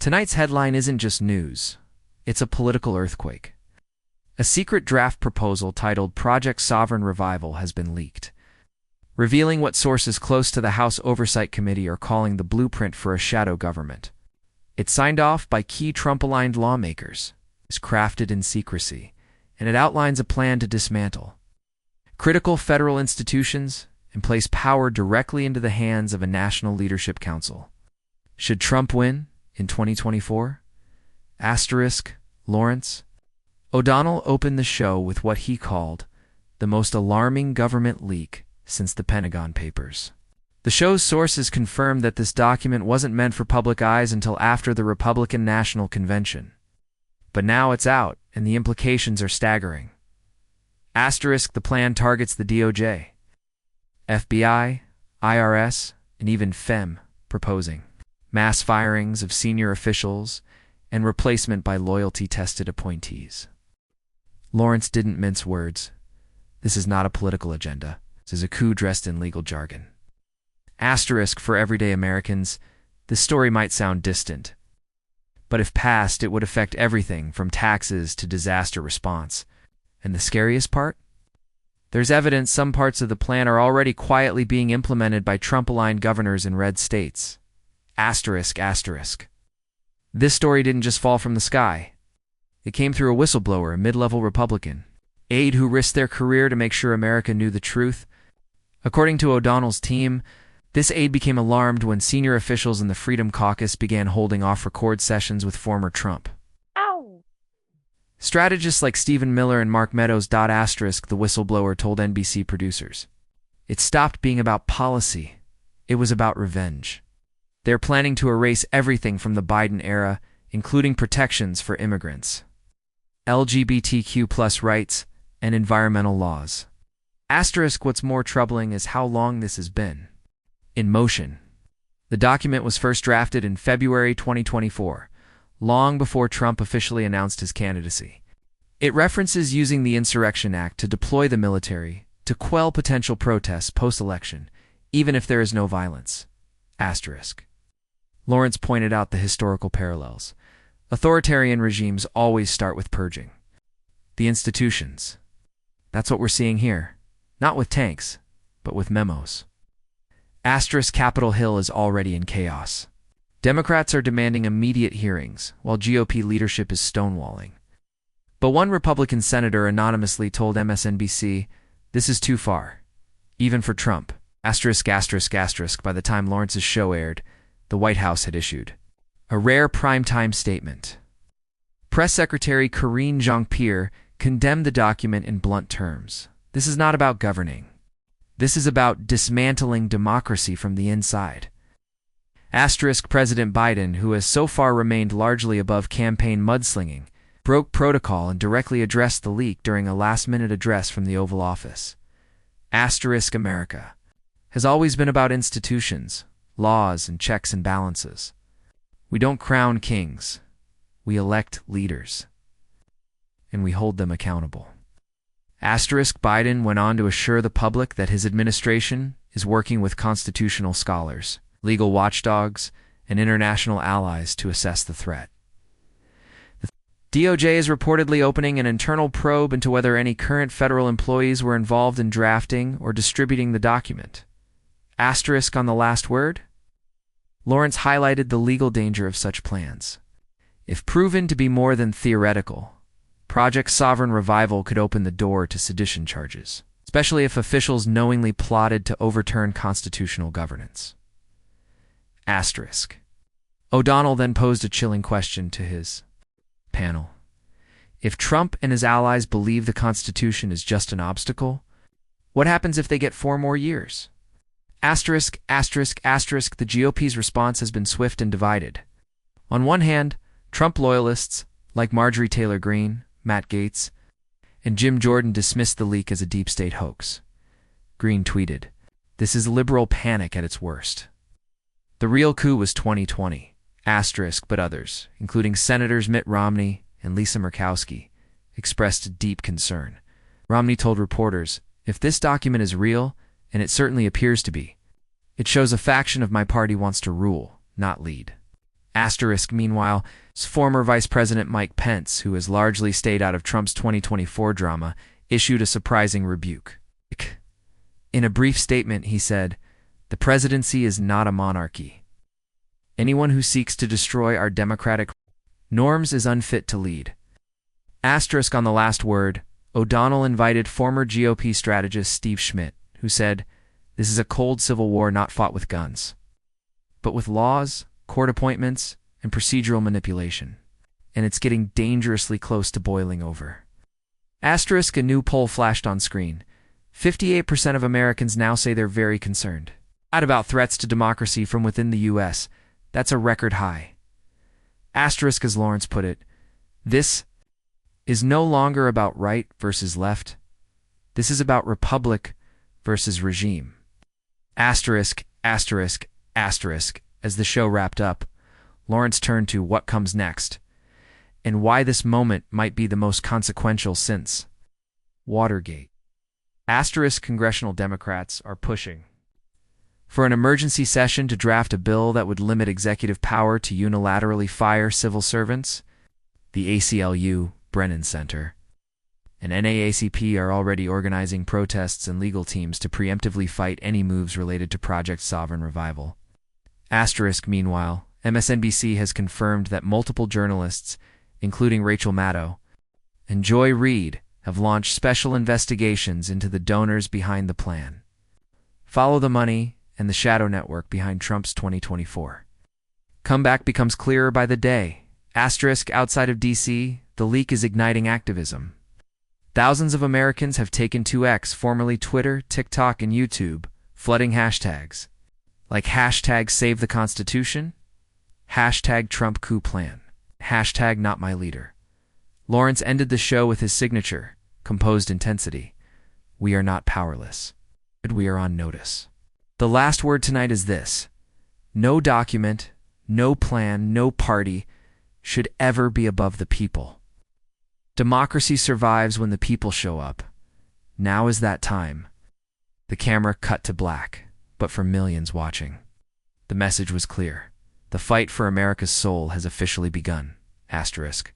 Tonight's headline isn't just news. It's a political earthquake. A secret draft proposal titled Project Sovereign Revival has been leaked, revealing what sources close to the House Oversight Committee are calling the blueprint for a shadow government. It's signed off by key Trump-aligned lawmakers, is crafted in secrecy, and it outlines a plan to dismantle critical federal institutions and place power directly into the hands of a National Leadership Council. Should Trump win in 2024? Lawrence O'Donnell opened the show with what he called the most alarming government leak since the Pentagon Papers. The show's sources confirmed that this document wasn't meant for public eyes until after the Republican National Convention. But now it's out, and the implications are staggering. The plan targets the DOJ, FBI, IRS, and even FEM, proposing mass firings of senior officials and replacement by loyalty-tested appointees. Lawrence didn't mince words. This is not a political agenda. This is a coup dressed in legal jargon. For everyday Americans, this story might sound distant. But if passed, it would affect everything from taxes to disaster response. And the scariest part? There's evidence some parts of the plan are already quietly being implemented by Trump-aligned governors in red states. This story didn't just fall from the sky. It came through a whistleblower, a mid-level Republican aide who risked their career to make sure America knew the truth. According to O'Donnell's team, this aide became alarmed when senior officials in the Freedom Caucus began holding off-record sessions with former Trump strategists like Stephen Miller and Mark Meadows. The whistleblower told NBC producers. It stopped being about policy. It was about revenge. They're planning to erase everything from the Biden era, including protections for immigrants, LGBTQ+ rights, and environmental laws. What's more troubling is how long this has been in motion. The document was first drafted in February 2024, long before Trump officially announced his candidacy. It references using the Insurrection Act to deploy the military to quell potential protests post-election, even if there is no violence. Lawrence pointed out the historical parallels. Authoritarian regimes always start with purging the institutions. That's what we're seeing here. Not with tanks, but with memos. Capitol Hill is already in chaos. Democrats are demanding immediate hearings, while GOP leadership is stonewalling. But one Republican senator anonymously told MSNBC, "This is too far, even for Trump." By the time Lawrence's show aired, the White House had issued a rare primetime statement. Press Secretary Karine Jean-Pierre condemned the document in blunt terms. This is not about governing. This is about dismantling democracy from the inside. President Biden, who has so far remained largely above campaign mudslinging, broke protocol and directly addressed the leak during a last-minute address from the Oval Office. America has always been about institutions, laws, and checks and balances. We don't crown kings. We elect leaders. And we hold them accountable. Biden went on to assure the public that his administration is working with constitutional scholars, legal watchdogs, and international allies to assess the threat. The DOJ is reportedly opening an internal probe into whether any current federal employees were involved in drafting or distributing the document. On the last word? Lawrence highlighted the legal danger of such plans. If proven to be more than theoretical, Project Sovereign Revival could open the door to sedition charges, especially if officials knowingly plotted to overturn constitutional governance. O'Donnell then posed a chilling question to his panel. If Trump and his allies believe the Constitution is just an obstacle, what happens if they get 4 more years? The GOP's response has been swift and divided. On one hand, Trump loyalists like Marjorie Taylor Greene, Matt Gaetz, and Jim Jordan dismissed the leak as a deep state hoax. Greene tweeted, "This is liberal panic at its worst. The real coup was 2020, but others, including Senators Mitt Romney and Lisa Murkowski, expressed deep concern." Romney told reporters, "If this document is real, and it certainly appears to be, it shows a faction of my party wants to rule, not lead." Meanwhile, former Vice President Mike Pence, who has largely stayed out of Trump's 2024 drama, issued a surprising rebuke. In a brief statement, he said, "The presidency is not a monarchy. Anyone who seeks to destroy our democratic norms is unfit to lead." On the last word, O'Donnell invited former GOP strategist Steve Schmidt, who said, "This is a cold civil war not fought with guns, but with laws, court appointments, and procedural manipulation. And it's getting dangerously close to boiling over." A new poll flashed on screen. 58% of Americans now say they're very concerned. About threats to democracy from within the U.S., that's a record high. As Lawrence put it, this is no longer about right versus left. This is about republic versus regime. As the show wrapped up, Lawrence turned to what comes next, and why this moment might be the most consequential since Watergate. Congressional Democrats are pushing for an emergency session to draft a bill that would limit executive power to unilaterally fire civil servants. The ACLU, Brennan Center, and NAACP are already organizing protests and legal teams to preemptively fight any moves related to Project Sovereign Revival. Meanwhile, MSNBC has confirmed that multiple journalists, including Rachel Maddow and Joy Reid, have launched special investigations into the donors behind the plan. Follow the money and the shadow network behind Trump's 2024 comeback becomes clearer by the day. Outside of D.C., the leak is igniting activism. Thousands of Americans have taken to X, formerly Twitter, TikTok, and YouTube, flooding hashtags like hashtag Save the Constitution, hashtag Trump coup plan, hashtag Not My Leader. Lawrence ended the show with his signature, composed intensity. "We are not powerless. We are on notice." The last word tonight is this: no document, no plan, no party should ever be above the people. Democracy survives when the people show up. Now is that time. The camera cut to black, but for millions watching, the message was clear. The fight for America's soul has officially begun. Asterisk.